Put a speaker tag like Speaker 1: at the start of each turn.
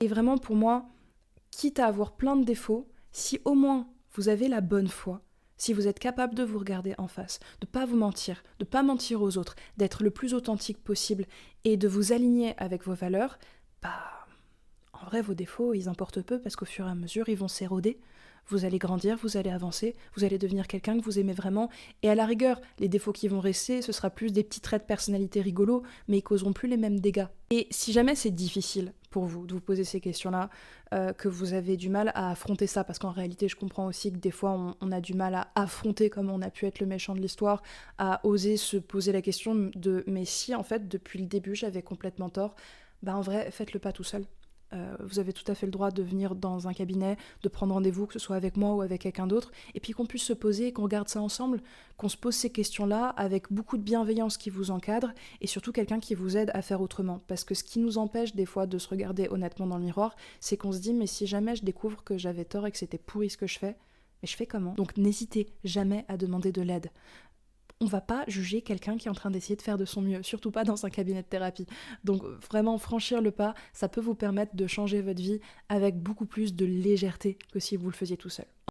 Speaker 1: Et vraiment pour moi, quitte à avoir plein de défauts, si au moins vous avez la bonne foi, si vous êtes capable de vous regarder en face, de ne pas vous mentir, de ne pas mentir aux autres, d'être le plus authentique possible et de vous aligner avec vos valeurs, bah en vrai vos défauts ils importent peu parce qu'au fur et à mesure ils vont s'éroder. Vous allez grandir, vous allez avancer, vous allez devenir quelqu'un que vous aimez vraiment. Et à la rigueur, les défauts qui vont rester, ce sera plus des petits traits de personnalité rigolos, mais ils causeront plus les mêmes dégâts. Et si jamais c'est difficile pour vous de vous poser ces questions-là, que vous avez du mal à affronter ça, parce qu'en réalité, je comprends aussi que des fois, on a du mal à affronter comme on a pu être le méchant de l'histoire, à oser se poser la question de mais si en fait depuis le début j'avais complètement tort, bah en vrai, faites-le pas tout seul. Vous avez tout à fait le droit de venir dans un cabinet, de prendre rendez-vous, que ce soit avec moi ou avec quelqu'un d'autre, et puis qu'on puisse se poser et qu'on regarde ça ensemble, qu'on se pose ces questions-là avec beaucoup de bienveillance qui vous encadre, et surtout quelqu'un qui vous aide à faire autrement. Parce que ce qui nous empêche des fois de se regarder honnêtement dans le miroir, c'est qu'on se dit mais si jamais je découvre que j'avais tort et que c'était pourri ce que je fais, mais je fais comment? Donc n'hésitez jamais à demander de l'aide. On va pas juger quelqu'un qui est en train d'essayer de faire de son mieux, surtout pas dans un cabinet de thérapie. Donc vraiment franchir le pas, ça peut vous permettre de changer votre vie avec beaucoup plus de légèreté que si vous le faisiez tout seul.